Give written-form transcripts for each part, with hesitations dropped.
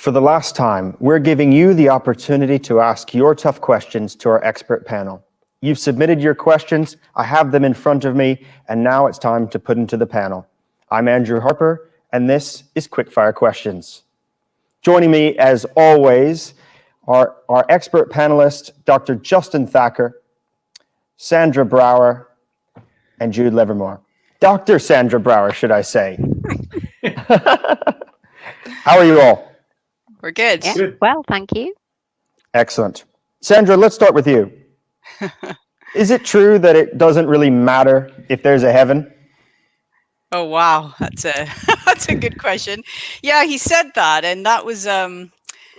For the last time, we're giving you the opportunity to ask your tough questions to our expert panel. You've submitted your questions, I have them in front of me, and now it's time to put them to the panel. I'm Andrew Harper, and this is Quickfire Questions. Joining me, as always, are our expert panelists, Dr. Justin Thacker, Sandra Brower, and Jude Livermore. Dr. Sandra Brower, should I say. How are you all? We're good. Yeah, well, thank you. Excellent. Sandra, let's start with you. Is it true that it doesn't really matter if there's a heaven? Oh, wow. That's a that's a good question. Yeah, he said that, and that was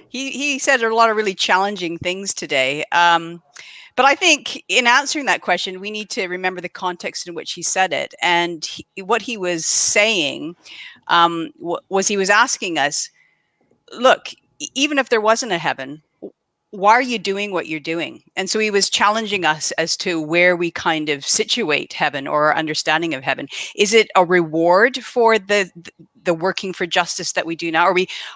he said a lot of really challenging things today. But I think in answering that question, we need to remember the context in which he said it. And what he was saying was he was asking us, look, even if there wasn't a heaven, why are you doing what you're doing? And so he was challenging us as to where we kind of situate heaven or our understanding of heaven. Is it a reward for the working for justice that we do now?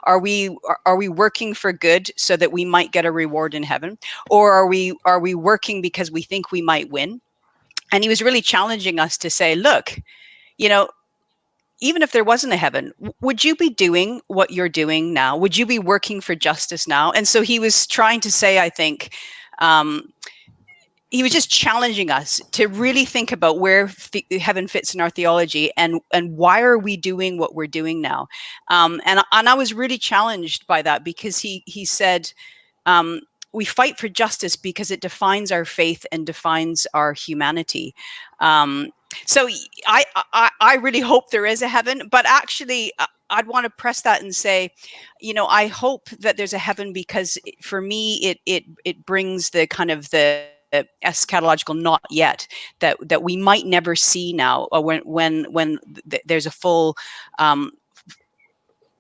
Are we working for good so that we might get a reward in heaven? Or are we working because we think we might win? And he was really challenging us to say, look, even if there wasn't a heaven, would you be doing what you're doing now? Would you be working for justice now? And so he was trying to say, I think, he was just challenging us to really think about where heaven fits in our theology and why are we doing what we're doing now? And I was really challenged by that because he said, we fight for justice because it defines our faith and defines our humanity. So I really hope there is a heaven, but actually I'd want to press that and say, I hope that there's a heaven because for me it brings the kind of the eschatological not yet that we might never see now, or when there's a full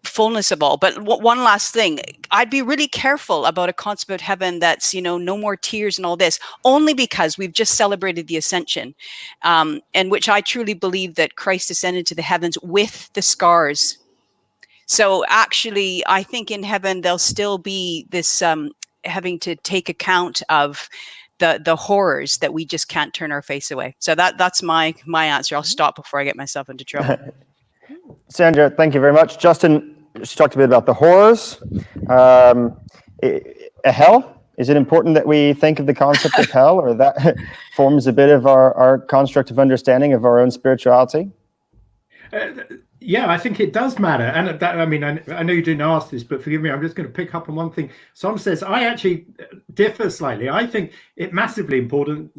fullness of all. But one last thing, I'd be really careful about a concept of heaven that's no more tears and all this, only because we've just celebrated the ascension, and which I truly believe that Christ ascended to the heavens with the scars. So actually I think in heaven there'll still be this having to take account of the horrors that we just can't turn our face away. So that's my answer. I'll stop before I get myself into trouble. Sandra, thank you very much. Justin, she talked a bit about the horrors. A hell? Is it important that we think of the concept of hell, or that forms a bit of our construct of understanding of our own spirituality? Yeah, I think it does matter. And I know you didn't ask this, but forgive me, I'm just going to pick up on one thing. Sam says, I actually differ slightly. I think it's massively important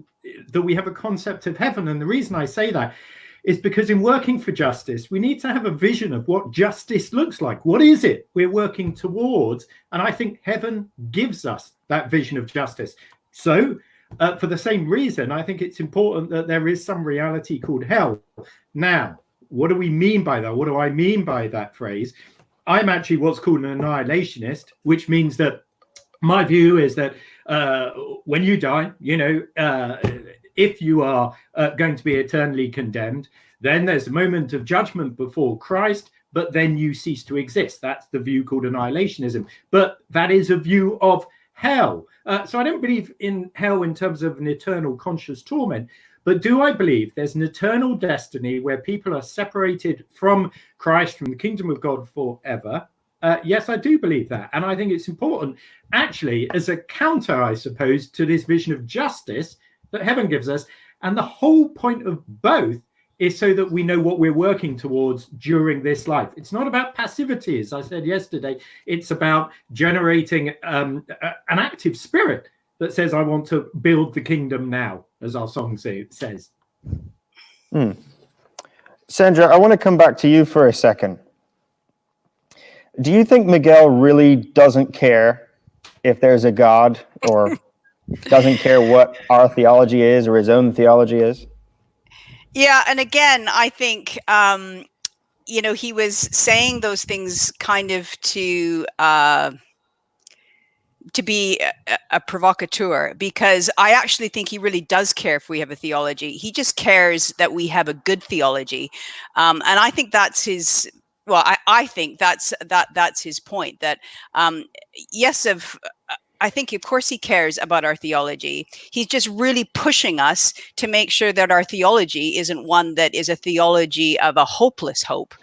that we have a concept of heaven. And the reason I say that is because in working for justice, we need to have a vision of what justice looks like. What is it we're working towards? And I think heaven gives us that vision of justice. So for the same reason, I think it's important that there is some reality called hell. Now, what do we mean by that? What do I mean by that phrase? I'm actually what's called an annihilationist, which means that my view is that when you die, if you are going to be eternally condemned, then there's a moment of judgment before Christ, but then you cease to exist. That's the view called annihilationism. But that is a view of hell. So I don't believe in hell in terms of an eternal conscious torment. But do I believe there's an eternal destiny where people are separated from Christ, from the kingdom of God forever? Yes, I do believe that. And I think it's important, actually, as a counter, I suppose, to this vision of justice that heaven gives us. And the whole point of both is so that we know what we're working towards during this life. It's not about passivity, as I said yesterday. It's about generating an active spirit that says, I want to build the kingdom now, as our song says. Sandra, I want to come back to you for a second. Do you think Miguel really doesn't care if there's a God, or doesn't care what our theology is or his own theology is? Yeah, and again, I think he was saying those things kind of to be a provocateur, because I actually think he really does care if we have a theology. He just cares that we have a good theology, and I think that's his well, I think that's his point. That yes, I think, of course, he cares about our theology. He's just really pushing us to make sure that our theology isn't one that is a theology of a hopeless hope.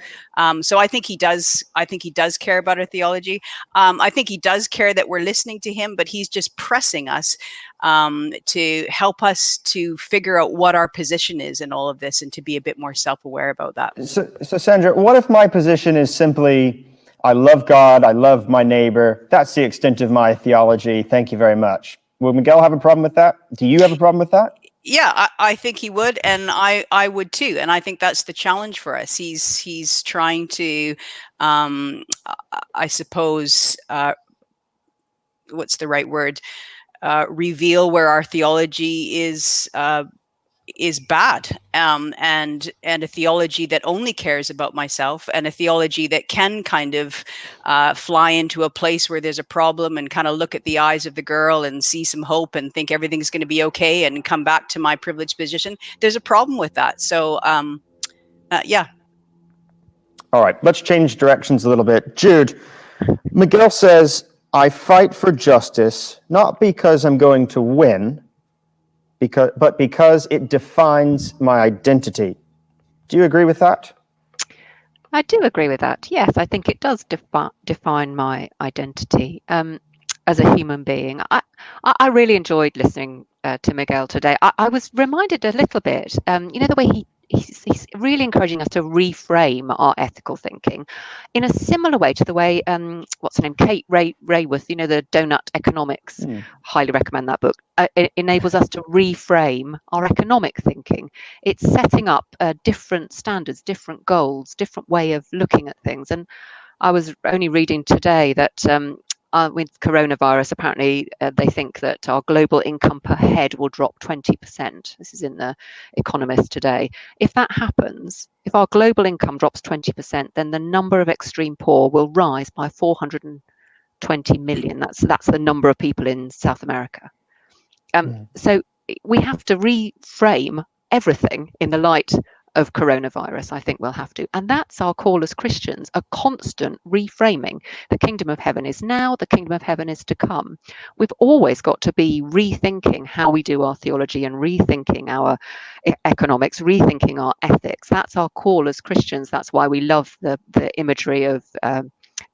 So I think he does. I think he does care about our theology. I think he does care that we're listening to him, but he's just pressing us to help us to figure out what our position is in all of this, and to be a bit more self-aware about that. So Sandra, what if my position is simply, I love God, I love my neighbor. That's the extent of my theology. Thank you very much. Will Miguel have a problem with that? Do you have a problem with that? Yeah, I think he would, and I would too. And I think that's the challenge for us. He's trying to, I suppose, what's the right word? Reveal where our theology is bad, and a theology that only cares about myself, and a theology that can kind of fly into a place where there's a problem and kind of look at the eyes of the girl and see some hope and think everything's going to be okay and come back to my privileged position. There's a problem with that. So yeah. All right, let's change directions a little bit. Jude, Miguel says, I fight for justice, not because I'm going to win, but because it defines my identity. Do you agree with that? I do agree with that. Yes, I think it does define my identity as a human being. I really enjoyed listening to Miguel today. I was reminded a little bit, the way he's really encouraging us to reframe our ethical thinking in a similar way to the way, what's her name, Kate Raworth, the Donut Economics, highly recommend that book. It enables us to reframe our economic thinking. It's setting up different standards, different goals, different way of looking at things. And I was only reading today that with coronavirus, apparently they think that our global income per head will drop 20%. This is in The Economist today. If that happens, if our global income drops 20%, then the number of extreme poor will rise by 420 million. That's the number of people in South America. So we have to reframe everything in the light of coronavirus. I think we'll have to. And that's our call as Christians, a constant reframing. The kingdom of heaven is now, the kingdom of heaven is to come. We've always got to be rethinking how we do our theology and rethinking our economics, rethinking our ethics. That's our call as Christians. That's why we love the imagery of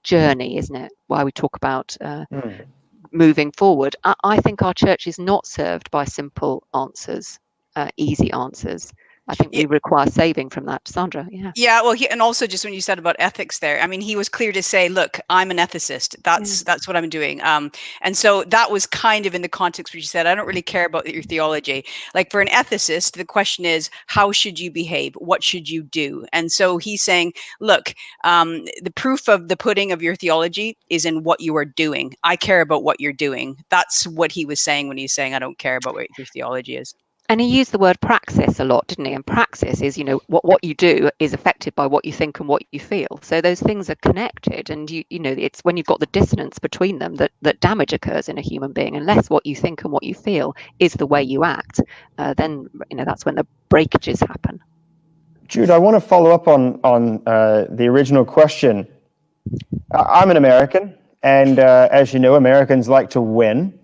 journey, isn't it? Why we talk about moving forward. I think our church is not served by simple answers, easy answers. I think we require saving from that. Sandra, yeah. Yeah, well, and also just when you said about ethics there, I mean, he was clear to say, look, I'm an ethicist. That's what I'm doing. And so that was kind of in the context where you said, I don't really care about your theology. Like for an ethicist, the question is, how should you behave? What should you do? And so he's saying, look, the proof of the pudding of your theology is in what you are doing. I care about what you're doing. That's what he was saying when he's saying, I don't care about what your theology is. And he used the word praxis a lot, didn't he? And praxis is, what you do is affected by what you think and what you feel. So those things are connected. And, it's when you've got the dissonance between them that damage occurs in a human being. Unless what you think and what you feel is the way you act, then, that's when the breakages happen. Jude, I want to follow up on the original question. I'm an American, and as you know, Americans like to win.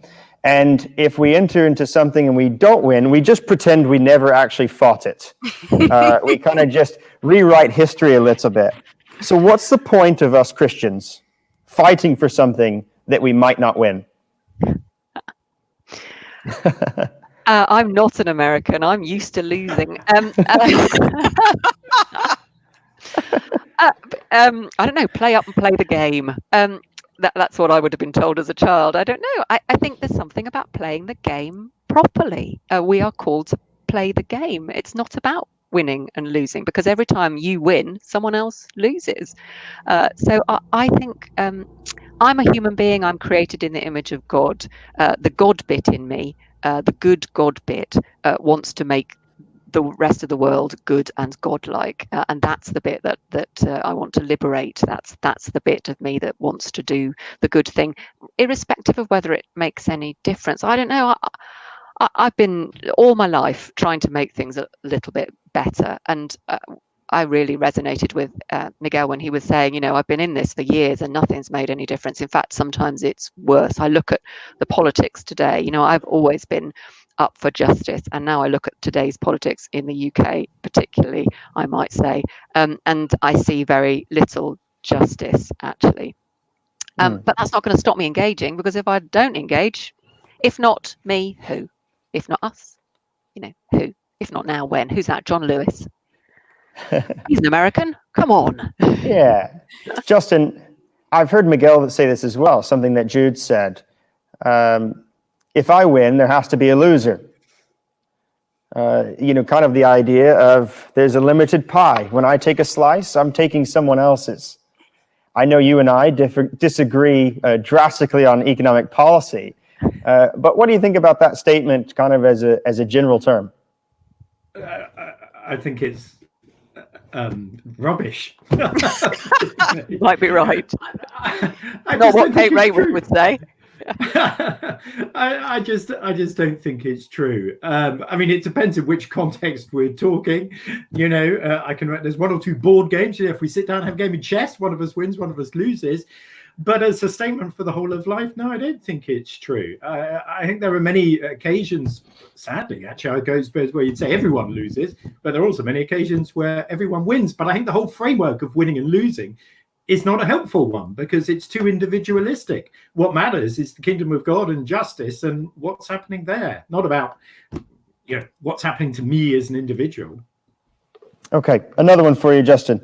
And if we enter into something and we don't win, we just pretend we never actually fought it. We kind of just rewrite history a little bit. So what's the point of us Christians fighting for something that we might not win? I'm not an American. I'm used to losing. I don't know, play up and play the game. That's what I would have been told as a child. I don't know. I think there's something about playing the game properly. We are called to play the game. It's not about winning and losing, because every time you win, someone else loses. So I think I'm a human being. I'm created in the image of God. The God bit in me, the good God bit, wants to make the rest of the world good and godlike, and that's the bit that I want to liberate. That's the bit of me that wants to do the good thing, irrespective of whether it makes any difference. I don't know. I've been all my life trying to make things a little bit better, and I really resonated with Miguel when he was saying, I've been in this for years and nothing's made any difference. In fact, sometimes it's worse. I look at the politics today. I've always been up for justice, and now I look at today's politics in the UK, particularly, I might say, and I see very little justice, actually. But that's not going to stop me engaging, because if I don't engage, if not me, who? If not us, who? If not now, when? Who's that? John Lewis. He's an American. Come on. Yeah. Justin, I've heard Miguel say this as well, something that Jude said. If I win, there has to be a loser. Kind of the idea of there's a limited pie. When I take a slice, I'm taking someone else's. I know you and I disagree drastically on economic policy, but what do you think about that statement kind of as a general term? I think it's rubbish. You might be right. I Not what Kate Raworth would say. I just don't think it's true. I mean, it depends in which context we're talking. There's one or two board games. If we sit down and have a game of chess, one of us wins, one of us loses. But as a statement for the whole of life, no, I don't think it's true. I think there are many occasions, sadly, actually, I go where you'd say everyone loses, but there are also many occasions where everyone wins. But I think the whole framework of winning and losing is not a helpful one, because it's too individualistic. What matters is the kingdom of God and justice and what's happening there, not about what's happening to me as an individual. Okay, another one for you, Justin.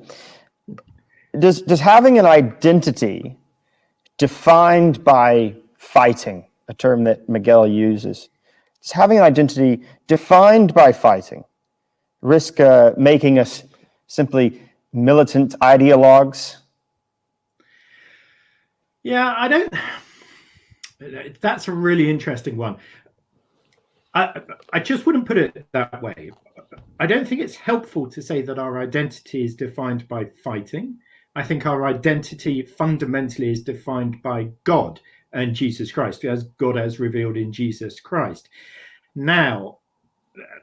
Does having an identity defined by fighting, a term that Miguel uses, does having an identity defined by fighting risk making us simply militant ideologues? Yeah, I don't. That's a really interesting one. I just wouldn't put it that way. I don't think it's helpful to say that our identity is defined by fighting. I think our identity fundamentally is defined by God and Jesus Christ, as God has revealed in Jesus Christ. Now,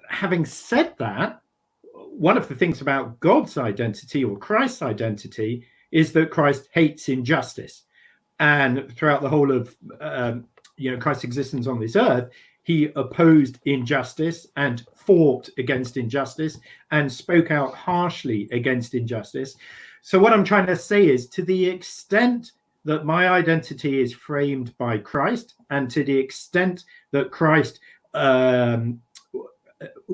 having said that, one of the things about God's identity or Christ's identity is that Christ hates injustice. And throughout the whole of Christ's existence on this earth, he opposed injustice and fought against injustice and spoke out harshly against injustice. So what I'm trying to say is, to the extent that my identity is framed by Christ, and to the extent that Christ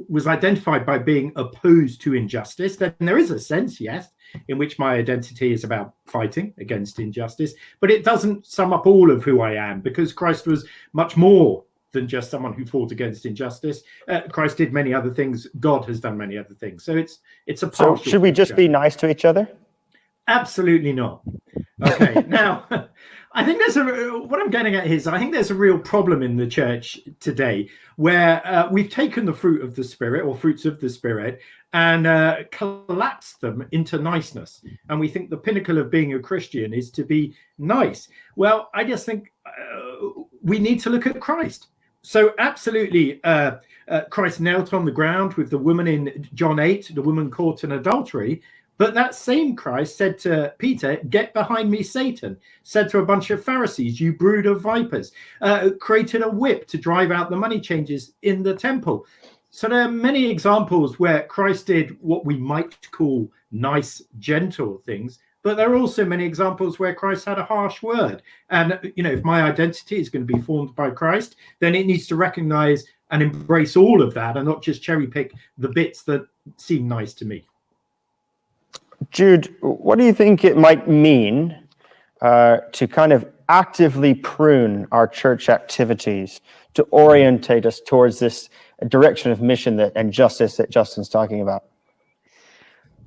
was identified by being opposed to injustice, then there is a sense, yes, in which my identity is about fighting against injustice, but it doesn't sum up all of who I am, because Christ was much more than just someone who fought against injustice. Christ did many other things. God has done many other things. So it's a partial. So should we just be nice to each other? Absolutely not. Okay, now I think what I'm getting at is, I think there's a real problem in the church today where we've taken the fruit of the Spirit, or fruits of the Spirit, and collapsed them into niceness. And we think the pinnacle of being a Christian is to be nice. Well, I just think we need to look at Christ. So absolutely, Christ knelt on the ground with the woman in John 8, the woman caught in adultery. But that same Christ said to Peter, "Get behind me, Satan," said to a bunch of Pharisees, "You brood of vipers," created a whip to drive out the money changers in the temple. So there are many examples where Christ did what we might call nice, gentle things, but there are also many examples where Christ had a harsh word. And, if my identity is going to be formed by Christ, then it needs to recognize and embrace all of that and not just cherry pick the bits that seem nice to me. Jude, what do you think it might mean to kind of actively prune our church activities to orientate us towards this direction of mission and justice that Justin's talking about?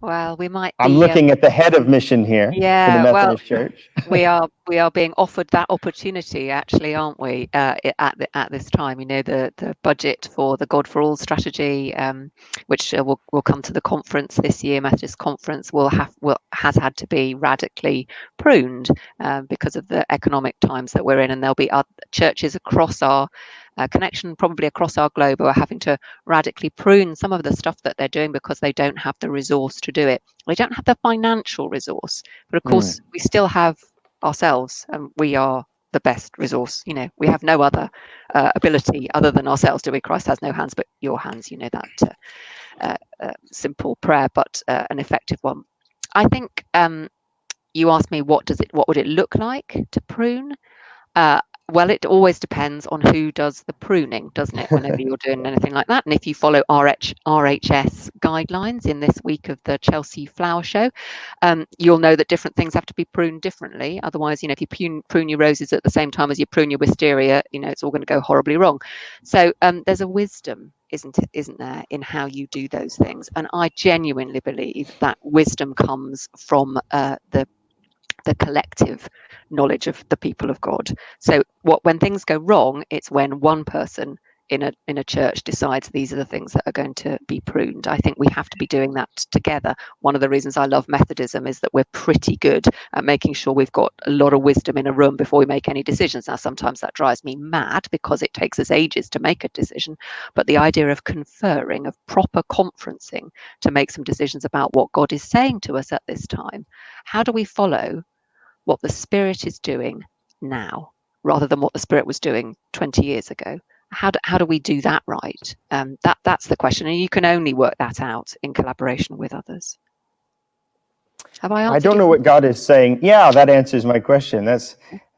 Well, we might. I'm looking at the head of mission here for the Methodist Church. we are being offered that opportunity, actually, aren't we? At this time, the budget for the God for All strategy, which will come to the conference this year, Methodist Conference, has had to be radically pruned because of the economic times that we're in, and there'll be other churches across our Connection probably across our globe are having to radically prune some of the stuff that they're doing because they don't have the resource to do it. They don't have the financial resource, but of course we still have ourselves, and we are the best resource. We have no other ability other than ourselves, do we? Christ has no hands but your hands. That simple prayer, but an effective one. I think you asked me what would it look like to prune. Well, it always depends on who does the pruning, doesn't it, whenever you're doing anything like that. And if you follow RHS guidelines in this week of the Chelsea Flower Show, you'll know that different things have to be pruned differently. Otherwise, if you prune your roses at the same time as you prune your wisteria, it's all going to go horribly wrong. So there's a wisdom, isn't there, in how you do those things. And I genuinely believe that wisdom comes from the collective knowledge of the people of God. So when things go wrong, it's when one person in a church decides these are the things that are going to be pruned. I think we have to be doing that together. One of the reasons I love Methodism is that we're pretty good at making sure we've got a lot of wisdom in a room before we make any decisions. Now, sometimes that drives me mad because it takes us ages to make a decision, but the idea of conferring, of proper conferencing to make some decisions about what God is saying to us at this time, how do we follow what the Spirit is doing now rather than what the Spirit was doing 20 years ago? How do we do that right? That's the question, and you can only work that out in collaboration with others. Have I answered? I don't know what God is saying. Yeah, that answers my question.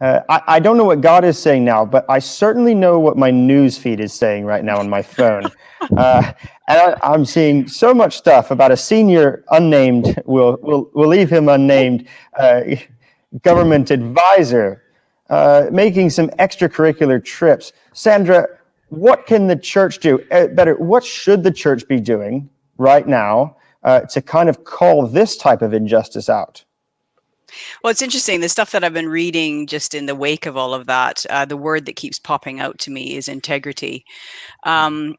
I don't know what God is saying now, but I certainly know what my news feed is saying right now on my phone. And I'm seeing so much stuff about a senior unnamed, we'll leave him unnamed, government advisor making some extracurricular trips. Sandra, what can the church do? What should the church be doing right now to kind of call this type of injustice out? Well, it's interesting. The stuff that I've been reading just in the wake of all of that, the word that keeps popping out to me is integrity. And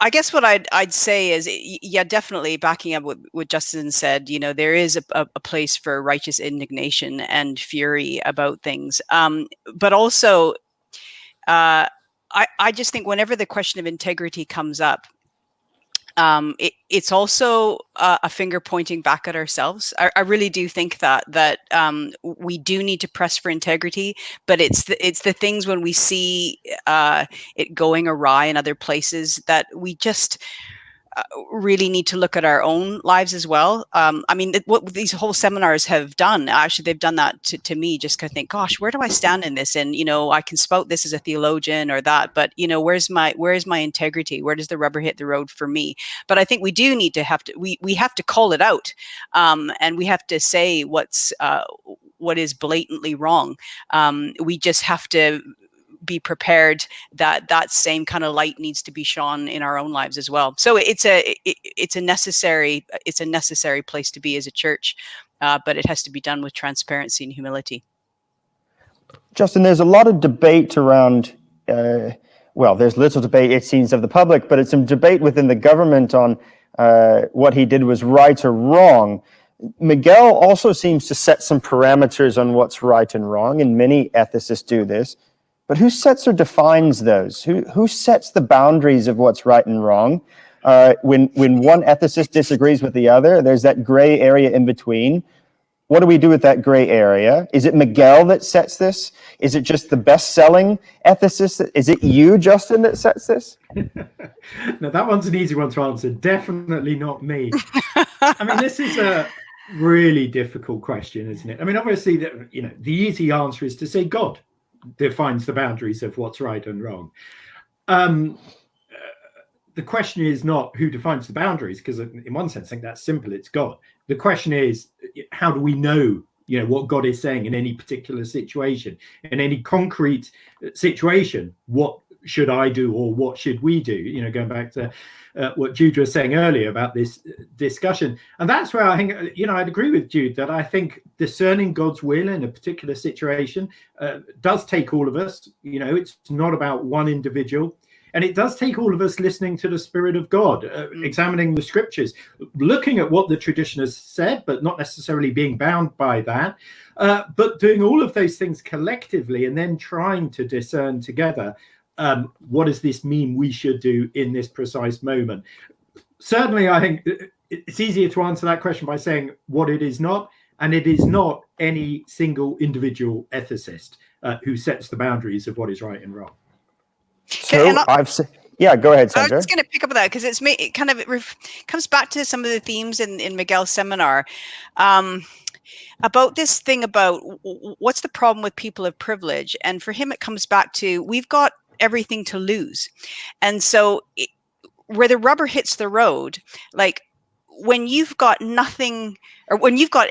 I guess what I'd say is, yeah, definitely backing up what Justin said, there is a place for righteous indignation and fury about things. But also, I just think whenever the question of integrity comes up, it's also a finger pointing back at ourselves. I really do think that we do need to press for integrity, but it's the things when we see it going awry in other places that we just really need to look at our own lives as well. I mean, what these whole seminars have done, actually, they've done that to me, just kind of think, gosh, where do I stand in this? And, I can spout this as a theologian or that, but, where's my integrity? Where does the rubber hit the road for me? But I think we do need to we have to call it out. And we have to say what is blatantly wrong. We just have to be prepared that same kind of light needs to be shone in our own lives as well. So it's a necessary place to be as a church, but it has to be done with transparency and humility. Justin, there's a lot of debate around, there's little debate, it seems, of the public, but it's some debate within the government on what he did was right or wrong. Miguel also seems to set some parameters on what's right and wrong, and many ethicists do this. But who sets or defines those? Who sets the boundaries of what's right and wrong? When one ethicist disagrees with the other, there's that gray area in between. What do we do with that gray area? Is it Miguel that sets this? Is it just the best-selling ethicist? Is it you, Justin, that sets this? No, that one's an easy one to answer. Definitely not me. I mean, this is a really difficult question, isn't it? I mean, obviously, the easy answer is to say God defines the boundaries of what's right and wrong. The question is not who defines the boundaries, because in one sense, I think that's simple. It's God. The question is, how do we know, what God is saying in any particular situation, in any concrete situation? What should I do, or what should we do? Going back to what Jude was saying earlier about this discussion. And that's where I think, I'd agree with Jude that I think discerning God's will in a particular situation does take all of us. It's not about one individual. And it does take all of us listening to the Spirit of God, examining the scriptures, looking at what the tradition has said, but not necessarily being bound by that, but doing all of those things collectively and then trying to discern together, what does this mean we should do in this precise moment? Certainly, I think it's easier to answer that question by saying what it is not. And it is not any single individual ethicist who sets the boundaries of what is right and wrong. So yeah, go ahead, Sandra. I was just going to pick up on that because it kind of comes back to some of the themes in Miguel's seminar about this thing about what's the problem with people of privilege. And for him, it comes back to we've got everything to lose. And so where the rubber hits the road, like when you've got nothing, or when you've got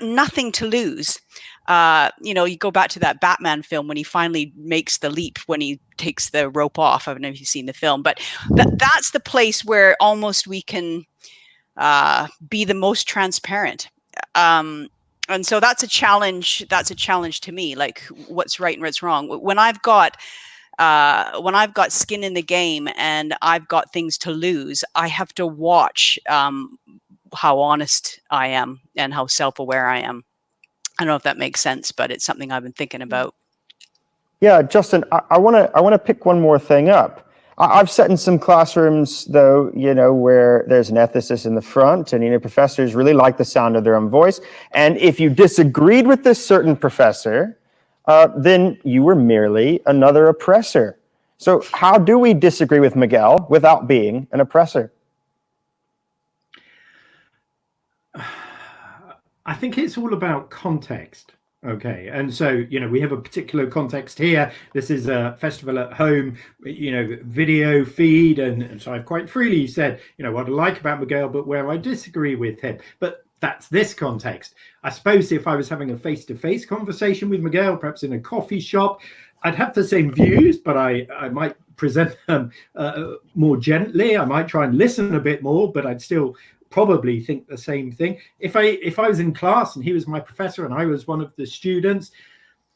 nothing to lose, you go back to that Batman film when he finally makes the leap when he takes the rope off. I don't know if you've seen the film, but that's the place where almost we can be the most transparent. And so that's a challenge. That's a challenge to me. Like what's right and what's wrong. When I've got skin in the game and I've got things to lose, I have to watch how honest I am and how self-aware I am. I don't know if that makes sense, but it's something I've been thinking about. Yeah, Justin, I want to pick one more thing up. I've sat in some classrooms, though, where there's an ethicist in the front, and professors really like the sound of their own voice. And if you disagreed with this certain professor, then you were merely another oppressor. So how do we disagree with Miguel without being an oppressor? I think it's all about context. Okay. And so, we have a particular context here. This is a festival at home, video feed. And so I've quite freely said, what I like about Miguel, but where I disagree with him. But that's this context. I suppose if I was having a face-to-face conversation with Miguel, perhaps in a coffee shop, I'd have the same views, but I might present them more gently. I might try and listen a bit more, but I'd still probably think the same thing. If I was in class and he was my professor and I was one of the students,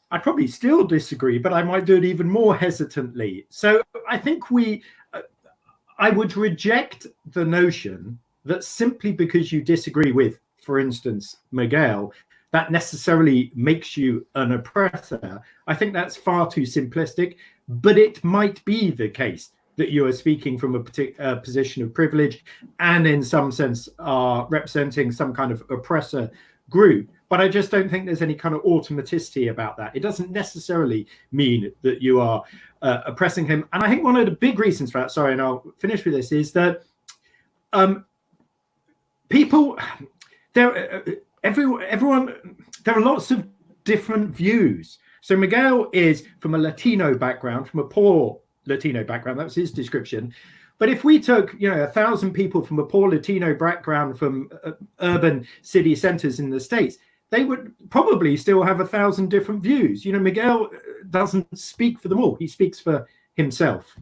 I'd probably still disagree, but I might do it even more hesitantly. So I think I would reject the notion that simply because you disagree with, for instance, Miguel, that necessarily makes you an oppressor. I think that's far too simplistic, but it might be the case that you are speaking from a particular position of privilege and in some sense are representing some kind of oppressor group. But I just don't think there's any kind of automaticity about that. It doesn't necessarily mean that you are oppressing him. And I think one of the big reasons for that, sorry, and I'll finish with this, is that people, everyone, there are lots of different views. So Miguel is from a Latino background, from a poor Latino background. That was his description. But if we took, 1,000 people from a poor Latino background from urban city centers in the States, they would probably still have 1,000 different views. Miguel doesn't speak for them all. He speaks for himself.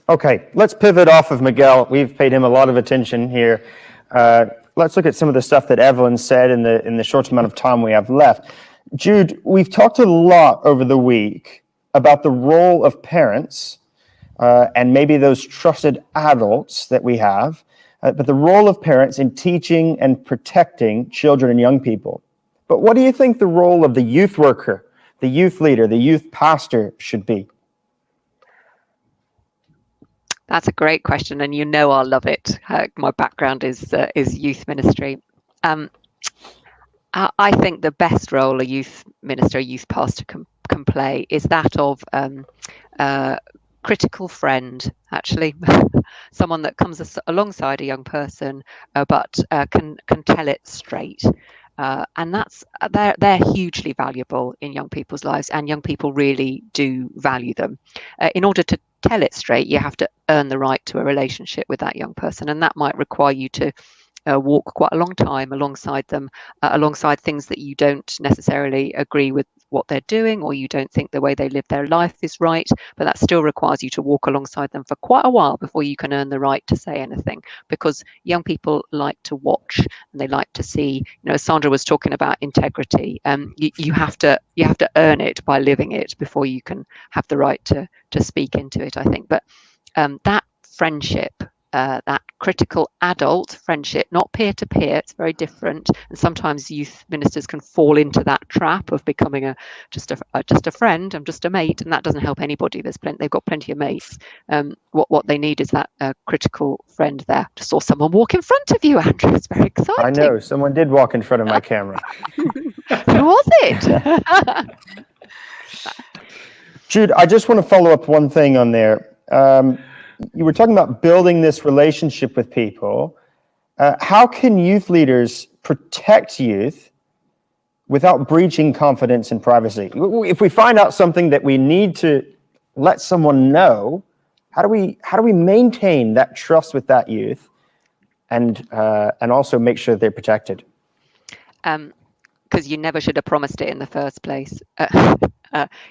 Okay, let's pivot off of Miguel. We've paid him a lot of attention here. Let's look at some of the stuff that Evelyn said in the short amount of time we have left. Jude, we've talked a lot over the week about the role of parents and maybe those trusted adults that we have, but the role of parents in teaching and protecting children and young people. But what do you think the role of the youth worker, the youth leader, the youth pastor should be? That's a great question, and I'll love it. My background is youth ministry. I think the best role a youth minister, a youth pastor can play is that of critical friend, actually, someone that comes alongside a young person, but can tell it straight. And they're hugely valuable in young people's lives, and young people really do value them. In order to tell it straight, you have to earn the right to a relationship with that young person, and that might require you to walk quite a long time alongside them, alongside things that you don't necessarily agree with what they're doing, or you don't think the way they live their life is right, but that still requires you to walk alongside them for quite a while before you can earn the right to say anything, because young people like to watch and they like to see, Sandra was talking about integrity. You have to earn it by living it before you can have the right to speak into it, I think. But that friendship, that critical adult friendship, not peer-to-peer, it's very different, and sometimes youth ministers can fall into that trap of becoming just a friend, I'm just a mate, and that doesn't help anybody. They've got plenty of mates. What they need is that critical friend there. Just saw someone walk in front of you, Andrew. It's very exciting. I know, someone did walk in front of my camera. Who was it? Jude, I just want to follow up one thing on there. You were talking about building this relationship with people. How can youth leaders protect youth without breaching confidence and privacy? If we find out something that we need to let someone know, how do we maintain that trust with that youth and also make sure they're protected? Because you never should have promised it in the first place.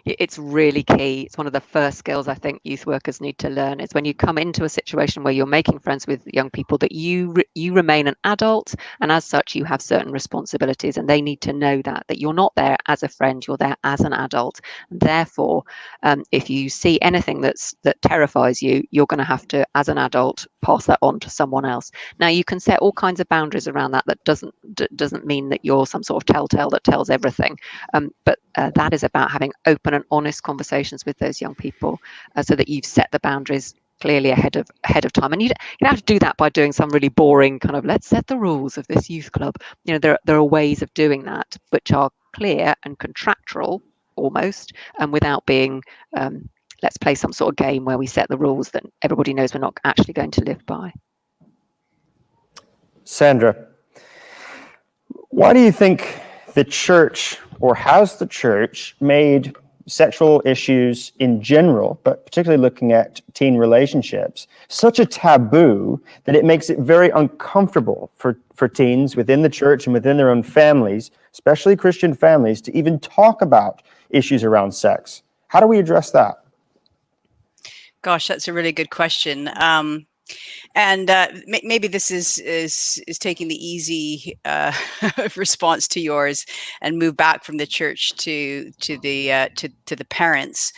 It's really key. It's one of the first skills I think youth workers need to learn, is when you come into a situation where you're making friends with young people, that you remain an adult, and as such you have certain responsibilities, and they need to know that you're not there as a friend, you're there as an adult. And therefore, if you see anything that terrifies you, you're going to have to, as an adult, pass that on to someone else. Now, you can set all kinds of boundaries around that. That doesn't mean that you're some sort of telltale that tells everything, but that is about having open and honest conversations with those young people, so that you've set the boundaries clearly ahead of time. And you don't have to do that by doing some really boring kind of, let's set the rules of this youth club. There are ways of doing that which are clear and contractual almost, and without being let's play some sort of game where we set the rules that everybody knows we're not actually going to live by. Sandra, why do you think the church, or has the church, made sexual issues in general, but particularly looking at teen relationships, such a taboo that it makes it very uncomfortable for teens within the church and within their own families, especially Christian families, to even talk about issues around sex? How do we address that? Gosh, that's a really good question. Maybe this is taking the easy response to yours and move back from the church to the parents,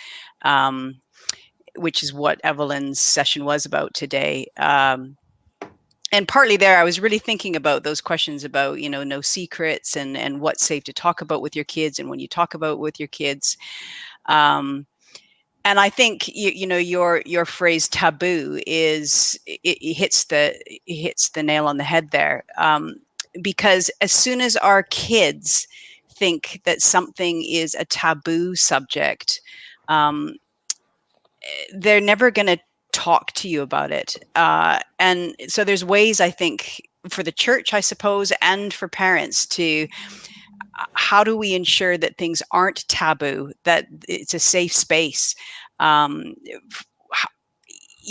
which is what Evelyn's session was about today. And partly there, I was really thinking about those questions about, no secrets and what's safe to talk about with your kids, and when you talk about with your kids. And I think your phrase taboo it hits the nail on the head there, because as soon as our kids think that something is a taboo subject, they're never going to talk to you about it. And so there's ways, I think, for the church, I suppose, and for parents to, how do we ensure that things aren't taboo, that it's a safe space?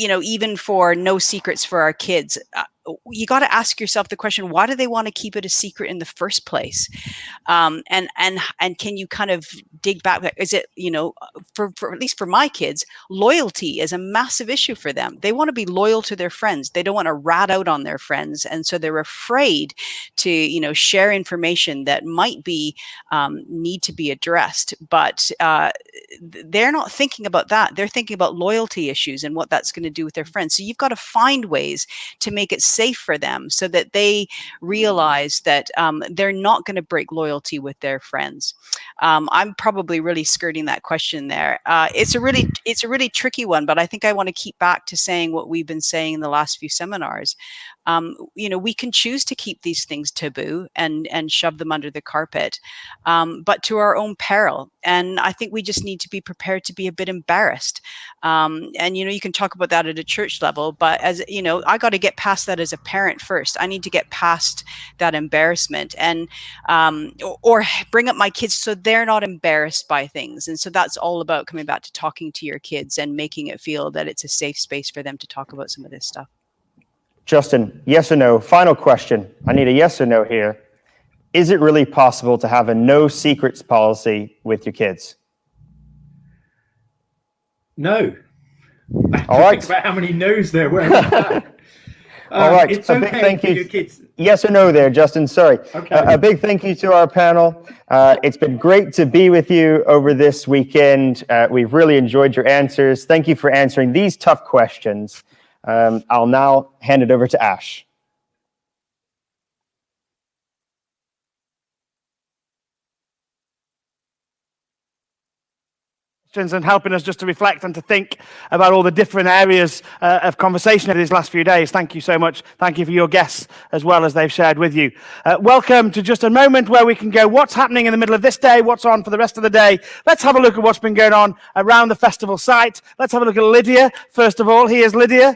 Even for no secrets for our kids, you got to ask yourself the question, why do they want to keep it a secret in the first place? And can you kind of dig back? Is it, for at least for my kids, loyalty is a massive issue for them. They want to be loyal to their friends. They don't want to rat out on their friends. And so they're afraid to, share information that might be need to be addressed. But they're not thinking about that. They're thinking about loyalty issues and what that's going to do with their friends. So you've got to find ways to make it safe for them so that they realize that they're not going to break loyalty with their friends. I'm probably really skirting that question there. It's a really tricky one, but I think I want to keep back to saying what we've been saying in the last few seminars. We can choose to keep these things taboo and shove them under the carpet, but to our own peril. And I think we just need to be prepared to be a bit embarrassed. And you can talk about that at a church level, but as I got to get past that as a parent first. I need to get past that embarrassment and or bring up my kids so they're not embarrassed by things. And so that's all about coming back to talking to your kids and making it feel that it's a safe space for them to talk about some of this stuff. Justin, yes or no? Final question. I need a yes or no here. Is it really possible to have a no secrets policy with your kids? No. All right. Think about how many no's there were. All right. It's A big okay thank for you. your kids. Yes or no there, Justin? Sorry. Okay. A big thank you to our panel. It's been great to be with you over this weekend. We've really enjoyed your answers. Thank you for answering these tough questions. I'll now hand it over to Ash. And helping us just to reflect and to think about all the different areas of conversation over these last few days. Thank you so much. Thank you for your guests as well as they've shared with you. Welcome to just a moment where we can go, what's happening in the middle of this day? What's on for the rest of the day? Let's have a look at what's been going on around the festival site. Let's have a look at Lydia. First of all, here's Lydia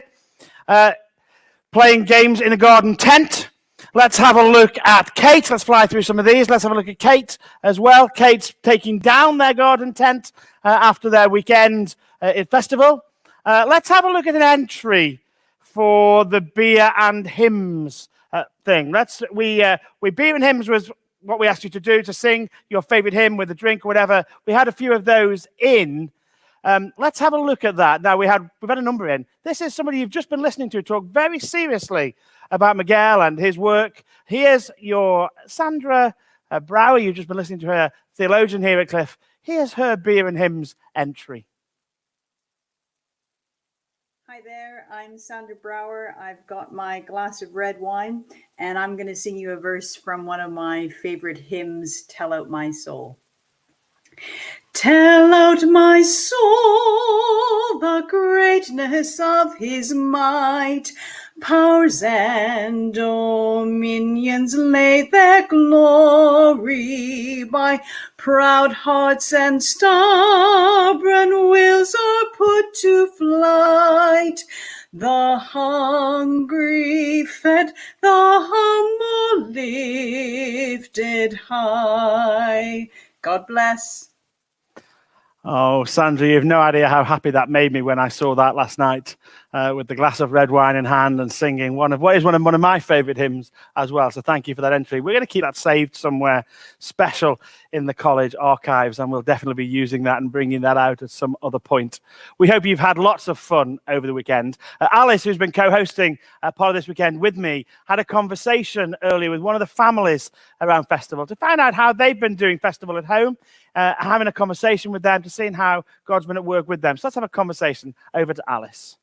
playing games in a garden tent. Let's have a look at Kate. Let's fly through some of these. Let's have a look at Kate as well. Kate's taking down their garden tent after their weekend festival. Let's have a look at an entry for the beer and hymns thing. Beer and hymns was what we asked you to do, to sing your favorite hymn with a drink or whatever. We had a few of those in. Let's have a look at that. Now we've had a number in. This is somebody you've just been listening to talk very seriously about Miguel and his work. Here's your Sandra Brower. You've just been listening to her, theologian here at Cliff. Here's her beer and hymns entry. Hi there, I'm Sandra Brower. I've got my glass of red wine, and I'm going to sing you a verse from one of my favorite hymns, Tell Out My Soul. Tell out my soul the greatness of his might. Powers and dominions lay their glory by proud hearts and stubborn wills are put to flight. The hungry fed, the humble lifted high. God bless. Oh, Sandra, you have no idea how happy that made me when I saw that last night with the glass of red wine in hand and singing one of my favorite hymns as well. So thank you for that entry. We're going to keep that saved somewhere special in the college archives, and we'll definitely be using that and bringing that out at some other point. We hope you've had lots of fun over the weekend. Alice, who's been co-hosting part of this weekend with me, had a conversation earlier with one of the families around Festival to find out how they've been doing Festival at home, having a conversation with them to see how God's been at work with them. So let's have a conversation. Over to Alice.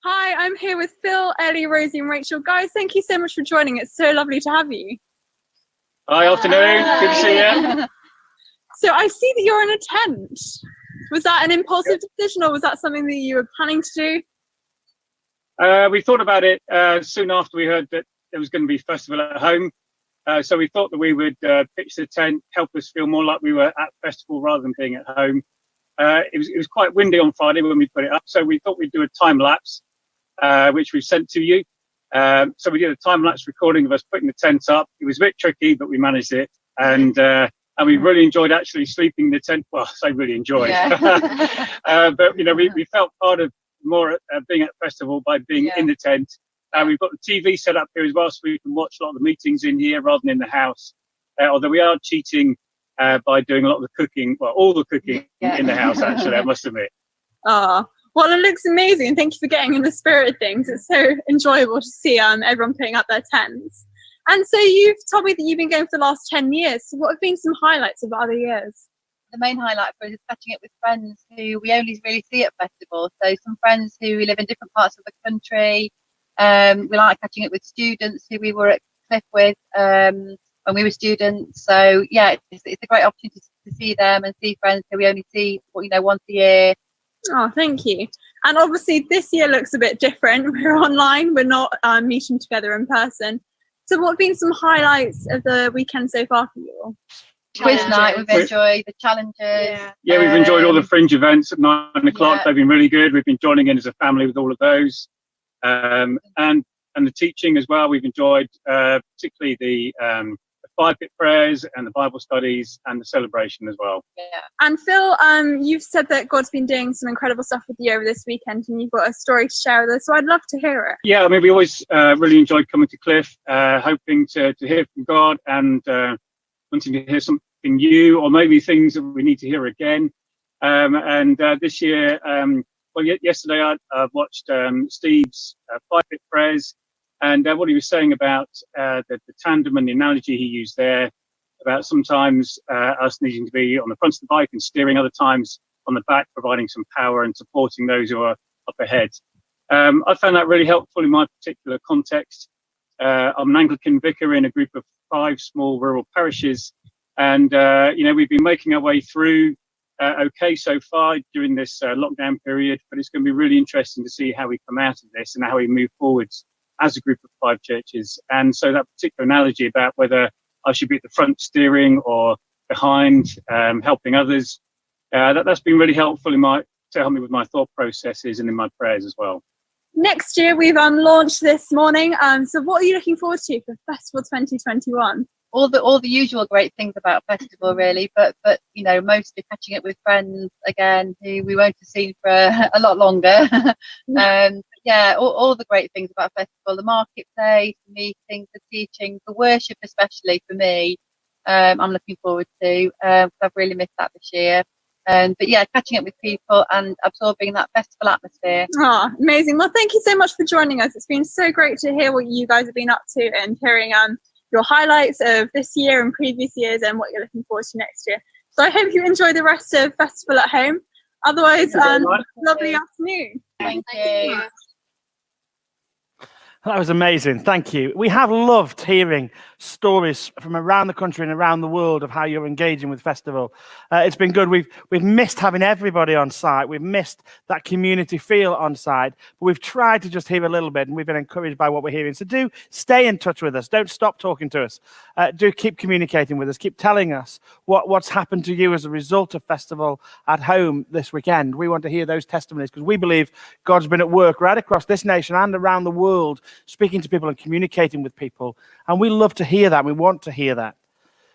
Hi, I'm here with Phil, Ellie, Rosie and Rachel. Guys, thank you so much for joining. It's so lovely to have you. Hi, afternoon. Good to see you. So I see that you're in a tent. Was that an impulsive decision, or was that something that you were planning to do? We thought about it soon after we heard that there was going to be festival at home. So we thought that we would pitch the tent, help us feel more like we were at festival rather than being at home. It was quite windy on Friday when we put it up, so we thought we'd do a time lapse, which we sent to you. So we did a time lapse recording of us putting the tent up. It was a bit tricky, but we managed it, and we really enjoyed actually sleeping in the tent. Well, I say really enjoyed, yeah. But we felt part of more being at festival by being in the tent. We've got the TV set up here as well, so we can watch a lot of the meetings in here rather than in the house. Although we are cheating by doing a lot of the cooking, well, all the cooking in the house, actually, I must admit. Well, it looks amazing. Thank you for getting in the spirit of things. It's so enjoyable to see everyone putting up their tents. And so you've told me that you've been going for the last 10 years. So what have been some highlights of other years? The main highlight for us is catching up with friends who we only really see at festival. So some friends who live in different parts of the country. We like catching up with students who we were at Cliff with when we were students. So yeah, it's a great opportunity to see them and see friends who we only see once a year. Oh, thank you. And obviously this year looks a bit different. We're online, we're not meeting together in person. So what have been some highlights of the weekend so far for you all? Quiz night, we've enjoyed the challenges. Yeah, we've enjoyed all the fringe events at 9 o'clock. They've been really good. We've been joining in as a family with all of those. And the teaching as well. We've enjoyed particularly the 5-bit prayers and the Bible studies and the celebration as well. Yeah. And Phil, you've said that God's been doing some incredible stuff with you over this weekend, and you've got a story to share with us. So I'd love to hear it. Yeah, I mean, we always really enjoyed coming to Cliff, hoping to hear from God and wanting to hear something new, or maybe things that we need to hear again. And this year, yesterday I watched Steve's 5-bit prayers, and what he was saying about the tandem and the analogy he used there, about sometimes us needing to be on the front of the bike and steering, other times on the back, providing some power and supporting those who are up ahead. I found that really helpful in my particular context. I'm an Anglican vicar in a group of 5 small rural parishes, and we've been making our way through okay so far during this lockdown period, but it's going to be really interesting to see how we come out of this and how we move forwards as a group of 5 churches. And so that particular analogy about whether I should be at the front steering or behind, helping others, that's been really helpful to help me with my thought processes and in my prayers as well. Next year, we've launched this morning. So what are you looking forward to for Festival 2021? All the usual great things about festival, really, but mostly catching up with friends again who we won't have seen for a lot longer. All the great things about festival: the marketplace, the meetings, the teaching, the worship, especially for me. I'm looking forward to. I've really missed that this year. But yeah, catching up with people and absorbing that festival atmosphere. Oh, amazing. Well, thank you so much for joining us. It's been so great to hear what you guys have been up to and hearing your highlights of this year and previous years and what you're looking forward to next year. So I hope you enjoy the rest of Festival at Home. Otherwise, lovely afternoon. Thank you. That was amazing. Thank you. We have loved hearing stories from around the country and around the world of how you're engaging with Festival. It's been good. We've missed having everybody on site. We've missed that community feel on site, but we've tried to just hear a little bit, and we've been encouraged by what we're hearing. So do stay in touch with us. Don't stop talking to us. Do keep communicating with us. Keep telling us what's happened to you as a result of Festival at Home this weekend. We want to hear those testimonies because we believe God's been at work right across this nation and around the world, speaking to people and communicating with people. And we love to hear that. We want to hear that.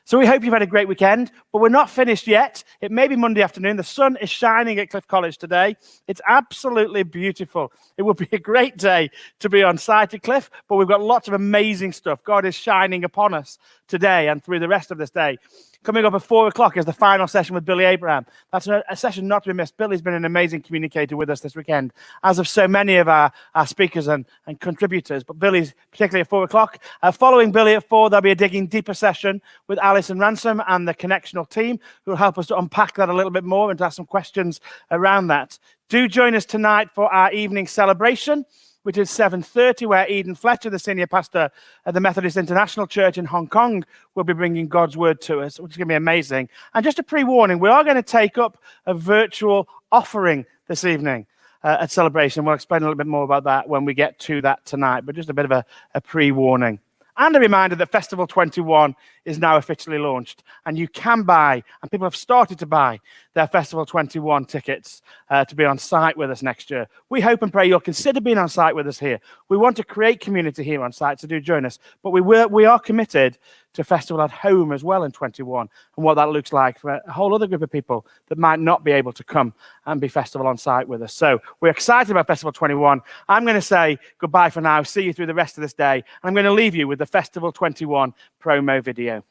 So we hope you've had a great weekend, but we're not finished yet. It may be Monday afternoon. The sun is shining at Cliff College today. It's absolutely beautiful. It will be a great day to be on site at Cliff, but we've got lots of amazing stuff. God is shining upon us today and through the rest of this day. Coming up at 4 o'clock is the final session with Billy Abraham. That's a session not to be missed. Billy's been an amazing communicator with us this weekend, as have so many of our speakers and contributors. But Billy's particularly at 4 o'clock. Following Billy at 4, there'll be a Digging Deeper session with Alison Ransom and the Connectional team, who will help us to unpack that a little bit more and to ask some questions around that. Do join us tonight for our evening celebration, which is 7:30, where Eden Fletcher, the senior pastor at the Methodist International Church in Hong Kong, will be bringing God's word to us, which is going to be amazing. And just a pre-warning, we are going to take up a virtual offering this evening at Celebration. We'll explain a little bit more about that when we get to that tonight, but just a bit of a pre-warning. And a reminder that Festival 21 is now officially launched, and you can buy, and people have started to buy, their Festival 21 tickets to be on site with us next year. We hope and pray you'll consider being on site with us here. We want to create community here on site, so do join us. But we are committed to Festival at Home as well in 21, and what that looks like for a whole other group of people that might not be able to come and be Festival on site with us. So we're excited about Festival 21. I'm going to say goodbye for now. See you through the rest of this day. And I'm going to leave you with the Festival 21 promo video.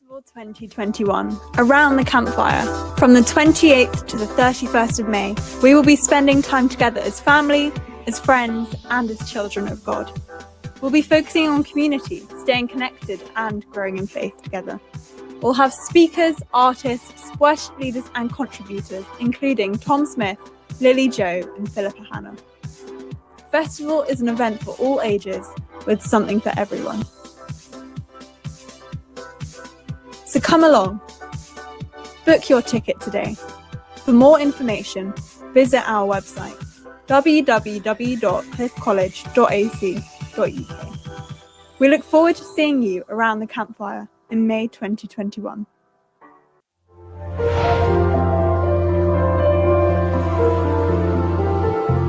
Festival 2021, Around the Campfire. From the 28th to the 31st of May, we will be spending time together as family, as friends, and as children of God. We'll be focusing on community, staying connected, and growing in faith together. We'll have speakers, artists, worship leaders, and contributors, including Tom Smith, Lily Joe, and Philippa Hannah. Festival is an event for all ages, with something for everyone. So come along. Book your ticket today. For more information, visit our website, www.cliffcollege.ac.uk. We look forward to seeing you around the campfire in May 2021.